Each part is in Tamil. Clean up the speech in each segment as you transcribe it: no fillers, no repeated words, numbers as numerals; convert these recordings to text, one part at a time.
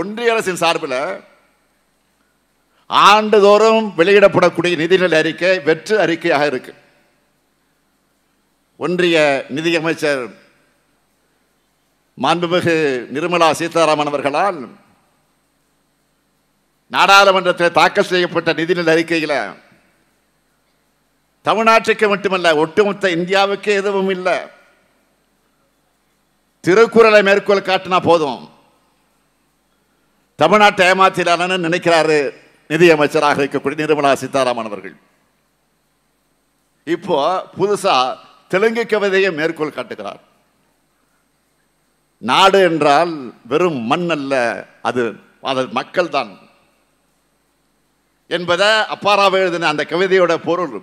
ஒன்றிய அரசின் சார்பில் ஆண்டுதோறும் வெளியிடப்படக்கூடிய நிதிநிலை அறிக்கை வெற்று அறிக்கையாக இருக்கு. ஒன்றிய நிதியமைச்சர் மாண்புமிகு நிர்மலா சீதாராமன் அவர்களால் நாடாளுமன்றத்தில் தாக்கல் செய்யப்பட்ட நிதிநிலை அறிக்கையில் தமிழ்நாட்டுக்கு மட்டுமல்ல, ஒட்டுமொத்த இந்தியாவுக்கு எதுவும் இல்லை. திருக்குறளை மேற்கோள் காட்டினா போதும், தமிழ்நாட்டை ஏமாத்தினான்னு நினைக்கிறாரு நிதியமைச்சராக இருக்கக்கூடிய நிர்மலா சீதாராமன் அவர்கள். இப்போ புதுசா தெலுங்கு கவிதையை மேற்கோள் காட்டுகிறார். நாடு என்றால் வெறும் மண் அல்ல, அது மக்கள் தான் என்பதை அப்பாராவ எழுதின அந்த கவிதையோட பொருள்.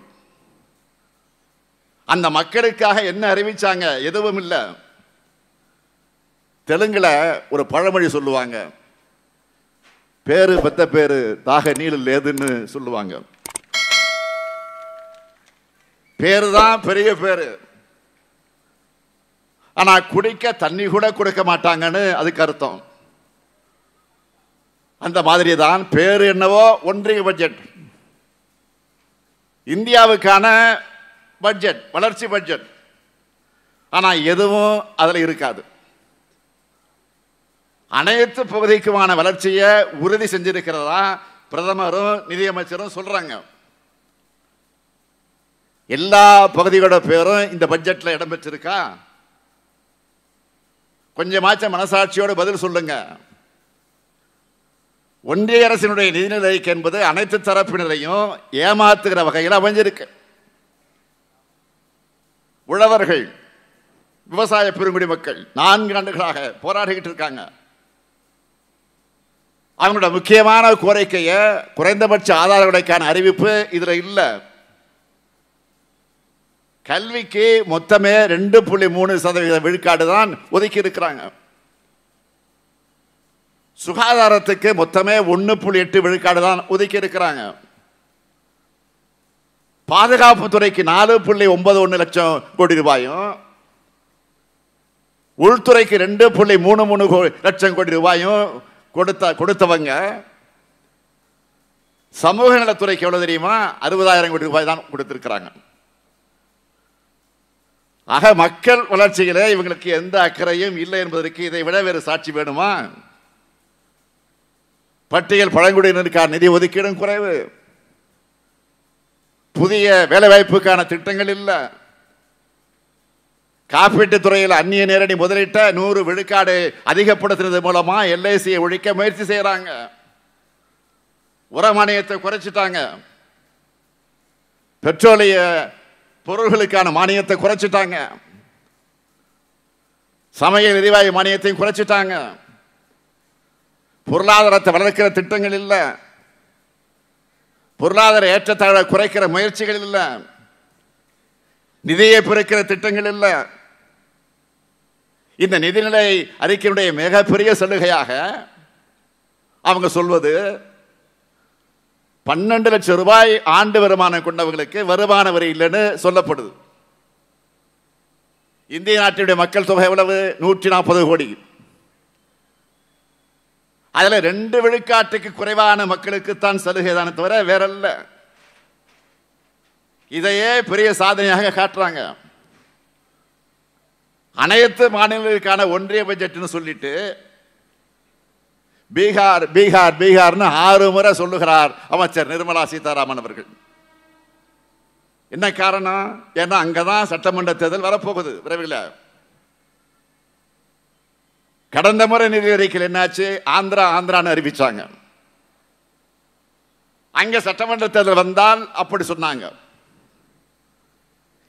அந்த மக்களுக்காக என்ன அறிவிச்சாங்க? எதுவும் இல்லை. தெலுங்குல ஒரு பழமொழி சொல்லுவாங்க, பேரு பெத்த பேரு தாக நீள் லேதுன்னு சொல்லுவாங்க. பேரு தான் பெரிய பேரு, ஆனா குடிக்க தண்ணி கூட கொடுக்க மாட்டாங்கன்னு அதுக்கு அர்த்தம். அந்த மாதிரி தான் பேரு என்னவோ ஒன்றிய பட்ஜெட், இந்தியாவுக்கான பட்ஜெட், வளர்ச்சி பட்ஜெட். ஆனா எதுவும் அதுல இருக்காது. அனைத்து பகுதிக்குமான வளர்ச்சியை உறுதி செஞ்சிருக்கிறதா பிரதமரும் நிதியமைச்சரும் சொல்றாங்க. எல்லா பகுதிகளோட பேரும் இந்த பட்ஜெட்ல இடம்பெற்றிருக்கா? கொஞ்சமாச்சும் மனசாட்சியோடு பதில் சொல்லுங்க. ஒன்றிய அரசினுடைய நிதிநிலை அறிக்கை என்பது அனைத்து தரப்பினரையும் ஏமாத்துகிற வகையில் அமைஞ்சிருக்கு. உழவர்கள், விவசாய பெருங்குடி மக்கள் 4 ஆண்டுகளாக போராடிக்கிட்டு இருக்காங்க. அவங்களோட முக்கியமான கோரிக்கையை குறைந்தபட்ச ஆதார விலைக்கான அறிவிப்பு இதுல இல்ல. கல்விக்கு மொத்தமே 2.3% விழுக்காடு தான் ஒதுக்கி இருக்கிறாங்க. சுகாதாரத்துக்கு மொத்தமே 1.8 விழுக்காடு தான் ஒதுக்கி இருக்கிறாங்க. பாதுகாப்பு துறைக்கு 4.91 லட்சம் கோடி ரூபாயும், உள்துறைக்கு 2.33 லட்சம் கோடி ரூபாயும் கொடுத்தவங்க சமூக நலத்துறைக்கு எவ்வளவு தெரியுமா? 60,000 கோடி ரூபாய் தான் கொடுத்திருக்கிறாங்க. ஆக மக்கள் வளர்ச்சியிலே இவங்களுக்கு எந்த அக்கறையும் இல்லை என்பதற்கு இதை விட வேறு சாட்சி வேணுமா? பட்டியல் பழங்குடியினருக்கான நிதி ஒதுக்கீடும் குறைவு, புதிய வேலைவாய்ப்புக்கான திட்டங்கள் இல்லை, காப்பீட்டுத் துறையில் அந்நிய நேரடி முதலீட்டை 100 விழுக்காடு அதிகப்படுத்துறது மூலமா எல்ஐசியை ஒழிக்க முயற்சி செய்யறாங்க. உர மானியத்தை குறைச்சிட்டாங்க, பெட்ரோலிய பொருள்களுக்கான மானியத்தை குறைச்சிட்டாங்க, சமையல் எரிவாயு மானியத்தையும் குறைச்சிட்டாங்க. பொருளாதாரத்தை வளர்க்கிற திட்டங்கள் இல்லை, பொருளாதார ஏற்றத்தாழ்வை குறைக்கிற முயற்சிகள் இல்லை, நிதியை பெருக்கிற திட்டங்கள் இல்லை. இந்த நிதிநிலை அறிக்கையினுடைய மிகப்பெரிய சலுகையாக அவங்க சொல்வது 12 லட்சம் ரூபாய் ஆண்டு வருமானம் கொண்டவங்களுக்கு வருமான வரி இல்லைன்னு சொல்லப்படுது. இந்திய நாட்டினுடைய மக்கள் தொகை எவ்வளவு? 140 கோடி. அதுல 2 விழுக்காட்டுக்கு குறைவான மக்களுக்குத்தான் சலுகை தானே தவிர வேறல்ல. இதையே பெரிய சாதனையாக காட்டுறாங்க. அனைத்து மாநிலங்களுக்கான ஒன்றிய பட்ஜெட்னு சொல்லிட்டு பீகார் பீகார் பீகார்னு 6 முறை சொல்லுகிறார் அமைச்சர் நிர்மலா சீதாராமன் அவர்கள். என்ன காரணம்? ஏன்னா அங்கதான் சட்டமன்ற தேர்தல் வரப்போகுது விரைவில். கடந்த முறை நிதி அறிக்கையில் என்னாச்சு? ஆந்திரான்னு அறிவிச்சாங்க. அங்க சட்டமன்ற தேர்தல் வந்தால் அப்படி சொன்னாங்க.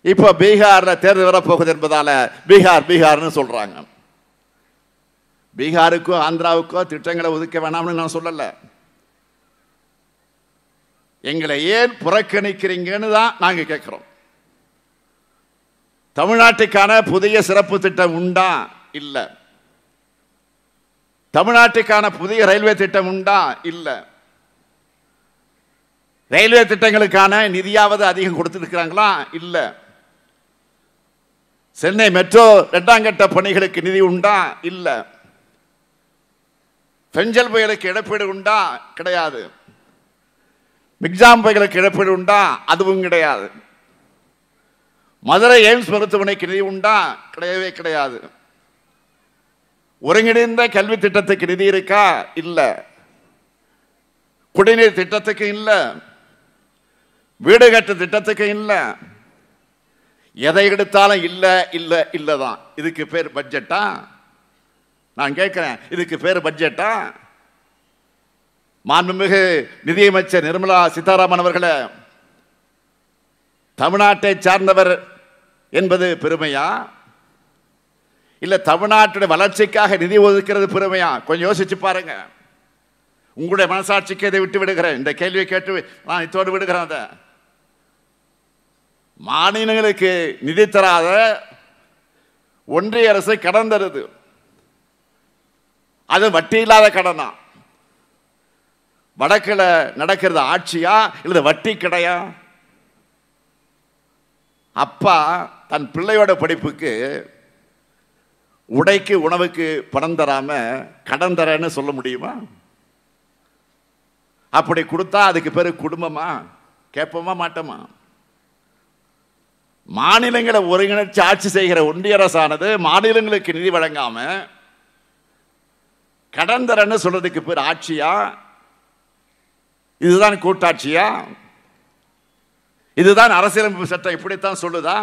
இப்போ பீகார்ல தேர்தல் வரப்போகுது என்பதால பீகார்னு சொல்றாங்க. பீகாருக்கோ ஆந்திராவுக்கோ திட்டங்களை ஒதுக்க வேணாம்னு நான் சொல்லல. எங்களை ஏன் புறக்கணிக்கிறீங்கன்னு தான் நாங்க கேட்கிறோம். தமிழ்நாட்டுக்கான புதிய சிறப்பு திட்டம் உண்டா? இல்ல. தமிழ்நாட்டுக்கான புதிய ரயில்வே திட்டம் உண்டா? இல்ல. ரயில்வே திட்டங்களுக்கான நிதியாவது அதிகம் கொடுத்திருக்கிறாங்களா? இல்ல. சென்னை மெட்ரோ 2ஆம் கட்ட பணிகளுக்கு நிதி உண்டா? இல்ல. பெஞ்சல் புயலுக்கு இழப்பீடு உண்டா? கிடையாது. மிக்ஜாம் புயலுக்கு இழப்பீடு உண்டா? அதுவும் கிடையாது. மதுரை எய்ம்ஸ் மருத்துவமனைக்கு நிதி உண்டா? கிடையவே கிடையாது. ஒருங்கிணைந்த கல்வி திட்டத்துக்கு நிதி இருக்கா? இல்ல. குடிநீர் திட்டத்துக்கு இல்ல, வீடு கட்டு திட்டத்துக்கு இல்ல. எதை எடுத்தாலும் இல்ல இல்ல இல்லதான். இதுக்கு பேர் பட்ஜெட்டா? நான் கேட்கிறேன், இதுக்கு பேர் பட்ஜெட்டா? மாண்புமிகு நிதியமைச்சர் நிர்மலா சீதாராமன் அவர்களே, தமிழ்நாட்டை சார்ந்தவர் என்பது பெருமையா, இல்ல தமிழ்நாட்டுடைய வளர்ச்சிக்காக நிதி ஒதுக்கிறது பெருமையா? கொஞ்சம் யோசிச்சு பாருங்க. உங்களுடைய மனசாட்சிக்கு இதை விட்டு விடுகிறேன். இந்த கேள்வியை கேட்டு நான் இத்தோடு விடுகிறேன். அதை மாநிலங்களுக்கு நிதி தராத ஒன்றிய அரசு கடன் தருது. அது வட்டி இல்லாத கடனா? வடக்குல நடக்கிறது ஆட்சியா இல்ல வட்டி கடையா? அப்பா தன் பிள்ளையோட படிப்புக்கு உடைக்கு உணவுக்கு பணம் தராம கடன் தரேன்னு சொல்ல முடியுமா? அப்படி கொடுத்தா அதுக்கு பேரு குடும்பமா? கேட்போமா மாட்டோமா? மாநிலங்களை ஒருங்கிணைச்சு ஆட்சி செய்கிற ஒன்றிய அரசானது மாநிலங்களுக்கு நிதி வழங்காம கடன் தரேன்னு சொல்றதுக்கு பேர் ஆட்சியா? இதுதான் கூட்டாட்சியா? இதுதான் அரசியலமைப்பு சட்டம் இப்படித்தான் சொல்லுதா?